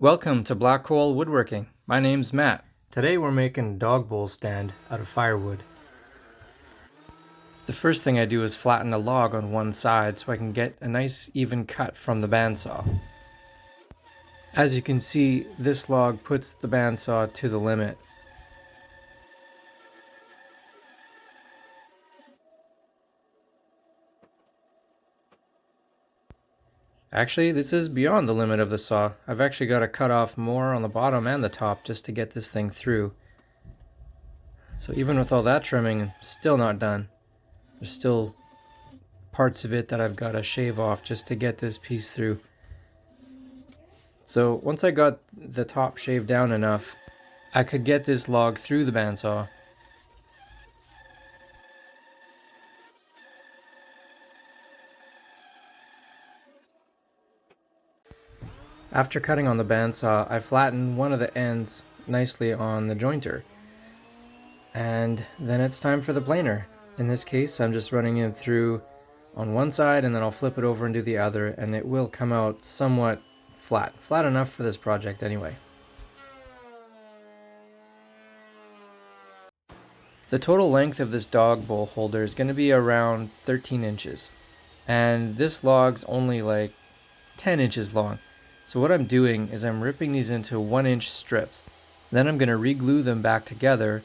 Welcome to Black Hole Woodworking. My name's Matt. Today we're making a dog bowl stand out of firewood. The first thing I do is flatten a log on one side so I can get a nice even cut from the bandsaw. As you can see, this log puts the bandsaw to the limit. Actually, this is beyond the limit of the saw. I've actually got to cut off more on the bottom and the top just to get this thing through. So even with all that trimming, I'm still not done. There's still parts of it that I've got to shave off just to get this piece through. So once I got the top shaved down enough, I could get this log through the bandsaw. After cutting on the bandsaw, I flattened one of the ends nicely on the jointer. And then it's time for the planer. In this case, I'm just running it through on one side and then I'll flip it over and do the other, and it will come out somewhat flat. Flat enough for this project anyway. The total length of this dog bowl holder is going to be around 13 inches. And this log's only like 10 inches long. So what I'm doing is I'm ripping these into 1-inch strips. Then I'm going to re-glue them back together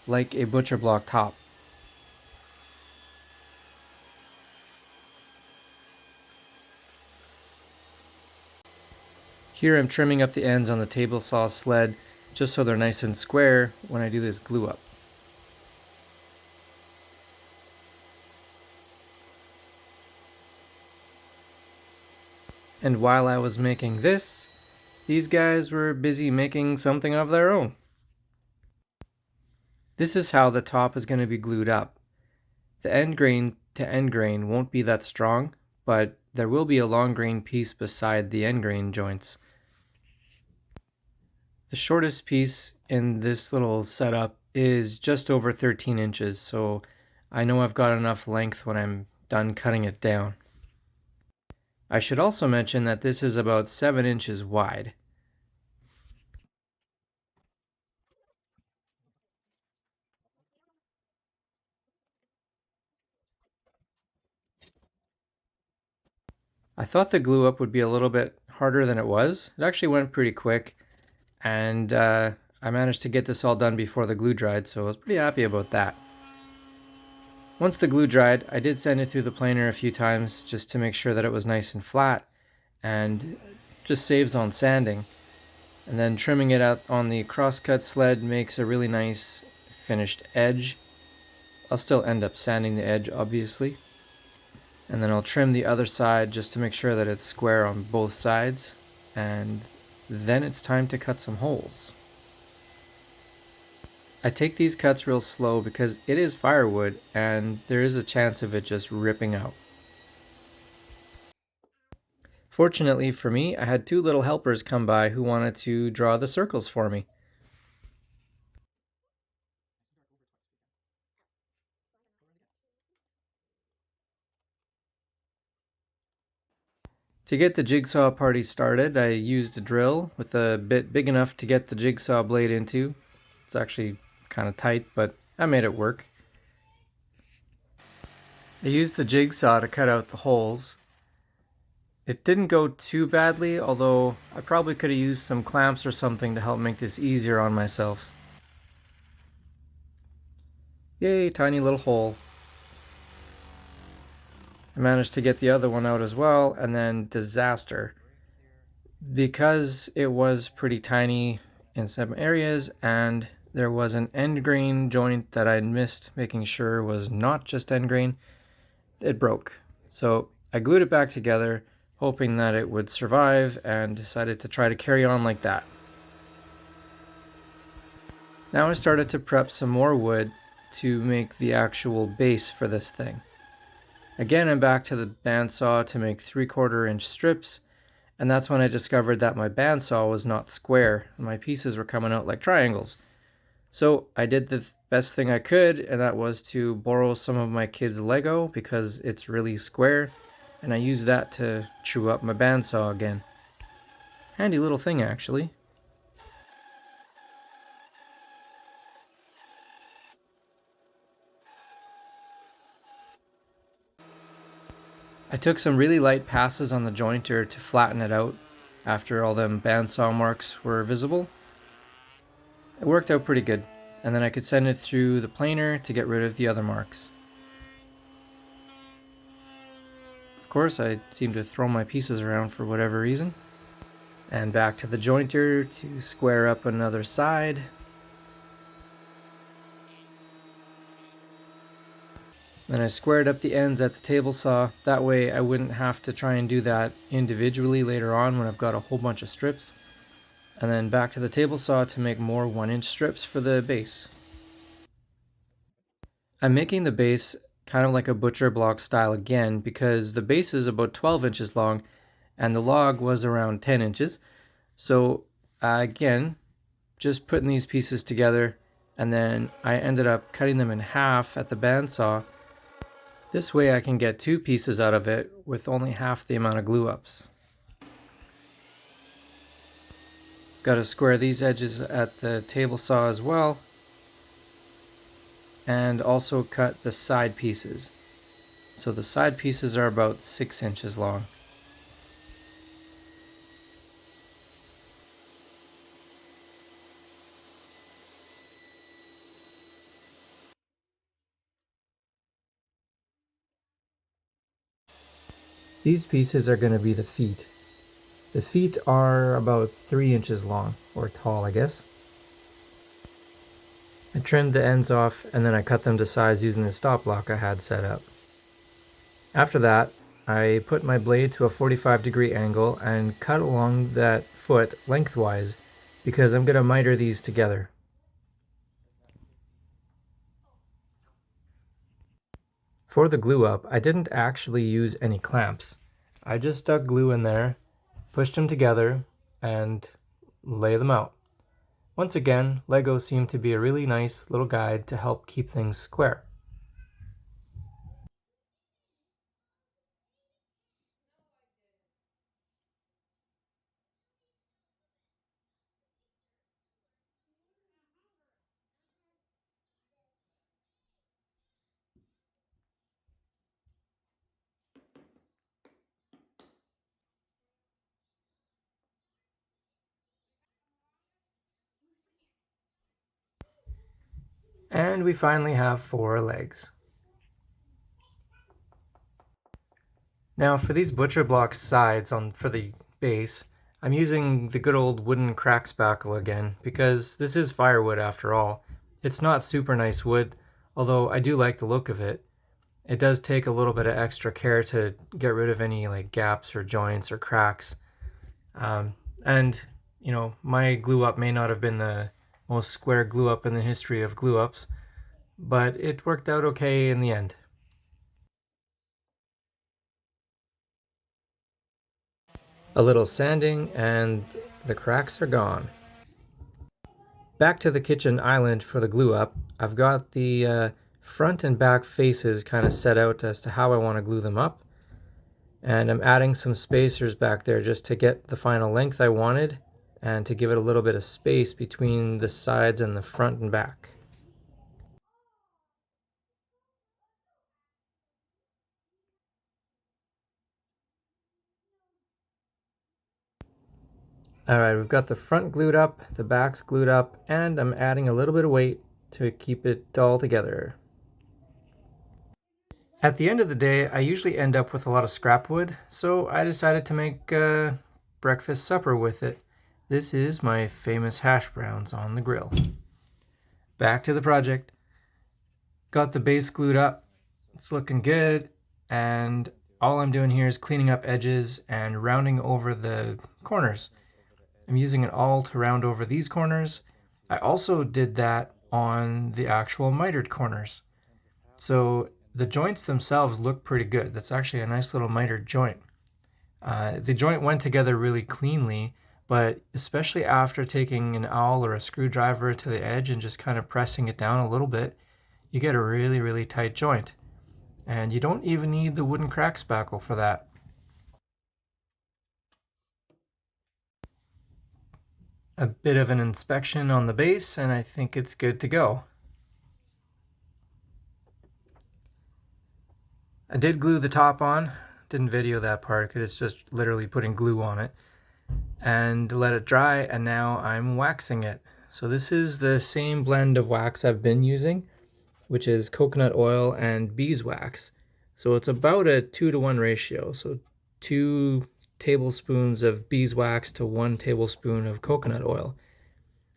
like a butcher block top. Here I'm trimming up the ends on the table saw sled just so they're nice and square when I do this glue up. And while I was making this, these guys were busy making something of their own. This is how the top is going to be glued up. The end grain to end grain won't be that strong, but there will be a long grain piece beside the end grain joints. The shortest piece in this little setup is just over 13 inches, so I know I've got enough length when I'm done cutting it down. I should also mention that this is about 7 inches wide. I thought the glue up would be a little bit harder than it was. It actually went pretty quick, and I managed to get this all done before the glue dried, so I was pretty happy about that. Once the glue dried, I did send it through the planer a few times just to make sure that it was nice and flat, and just saves on sanding. And then trimming it out on the crosscut sled makes a really nice finished edge. I'll still end up sanding the edge, obviously. And then I'll trim the other side just to make sure that it's square on both sides. And then it's time to cut some holes. I take these cuts real slow because it is firewood and there is a chance of it just ripping out. Fortunately for me, I had 2 little helpers come by who wanted to draw the circles for me. To get the jigsaw party started, I used a drill with a bit big enough to get the jigsaw blade into. It's actually kind of tight, but I made it work. I used the jigsaw to cut out the holes. It didn't go too badly, although I probably could have used some clamps or something to help make this easier on myself. Yay, tiny little hole. I managed to get the other one out as well, and then disaster. Because it was pretty tiny in some areas, and there was an end grain joint that I missed making sure was not just end grain, it broke. So I glued it back together, hoping that it would survive, and decided to try to carry on like that. Now I started to prep some more wood to make the actual base for this thing. Again, I'm back to the bandsaw to make 3/4 inch strips, and that's when I discovered that my bandsaw was not square, and my pieces were coming out like triangles. So I did the best thing I could, and that was to borrow some of my kids' Lego because it's really square, and I used that to chew up my bandsaw again. Handy little thing, actually. I took some really light passes on the jointer to flatten it out after all them bandsaw marks were visible. It worked out pretty good, and then I could send it through the planer to get rid of the other marks. Of course, I seem to throw my pieces around for whatever reason. And back to the jointer to square up another side. Then I squared up the ends at the table saw. That way I wouldn't have to try and do that individually later on when I've got a whole bunch of strips. And then back to the table saw to make more 1-inch strips for the base. I'm making the base kind of like a butcher block style again because the base is about 12 inches long and the log was around 10 inches. So again, just putting these pieces together, and then I ended up cutting them in half at the bandsaw. This way I can get 2 pieces out of it with only half the amount of glue ups. Got to square these edges at the table saw as well, and also cut the side pieces. So the side pieces are about 6 inches long. These pieces are going to be the feet. The feet are about 3 inches long, or tall, I guess. I trimmed the ends off and then I cut them to size using the stop block I had set up. After that, I put my blade to a 45-degree angle and cut along that foot lengthwise because I'm going to miter these together. For the glue up, I didn't actually use any clamps. I just stuck glue in there, pushed them together, and lay them out. Once again, Lego seemed to be a really nice little guide to help keep things square. And we finally have 4 legs. Now for these butcher block sides for the base, I'm using the good old wooden crack spackle again because this is firewood after all. It's not super nice wood, although I do like the look of it. It does take a little bit of extra care to get rid of any like gaps or joints or cracks. And you know, my glue up may not have been the most square glue up in the history of glue ups, but it worked out okay in the end. A little sanding and the cracks are gone. Back to the kitchen island for the glue up. I've got the front and back faces kind of set out as to how I want to glue them up. And I'm adding some spacers back there just to get the final length I wanted and to give it a little bit of space between the sides and the front and back. Alright, we've got the front glued up, the back's glued up, and I'm adding a little bit of weight to keep it all together. At the end of the day, I usually end up with a lot of scrap wood, so I decided to make breakfast supper with it. This is my famous hash browns on the grill. Back to the project. Got the base glued up. It's looking good, and all I'm doing here is cleaning up edges and rounding over the corners. I'm using an awl to round over these corners. I also did that on the actual mitered corners. So the joints themselves look pretty good. That's actually a nice little mitered joint. The joint went together really cleanly, but especially after taking an awl or a screwdriver to the edge and just kind of pressing it down a little bit, you get a really, really tight joint. And you don't even need the wooden crack spackle for that. a bit of an inspection on the base, and I think it's good to go. I did glue the top on. Didn't video that part because it's just literally putting glue on it. And let it dry, and now I'm waxing it. So this is the same blend of wax I've been using, which is coconut oil and beeswax. So it's about a 2-to-1 ratio. So 2 tablespoons of beeswax to 1 tablespoon of coconut oil.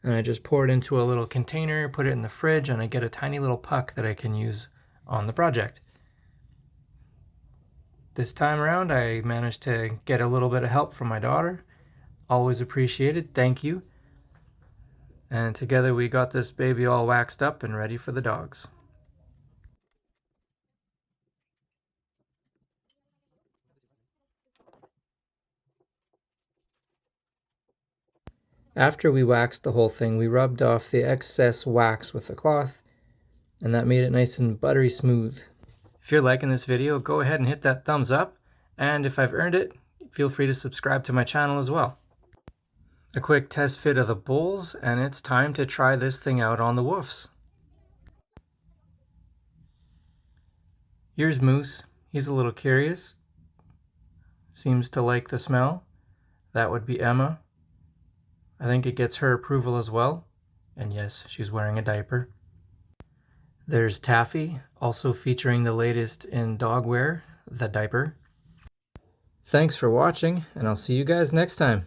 And I just pour it into a little container, put it in the fridge, and I get a tiny little puck that I can use on the project. This time around, I managed to get a little bit of help from my daughter. Always appreciated, thank you. And together we got this baby all waxed up and ready for the dogs. After we waxed the whole thing, we rubbed off the excess wax with a cloth, and that made it nice and buttery smooth. If you're liking this video, go ahead and hit that thumbs up, and if I've earned it, feel free to subscribe to my channel as well. A quick test fit of the bowls, and it's time to try this thing out on the woofs. Here's Moose. He's a little curious. Seems to like the smell. That would be Emma. I think it gets her approval as well. And yes, she's wearing a diaper. There's Taffy, also featuring the latest in dog wear, the diaper. Thanks for watching, and I'll see you guys next time.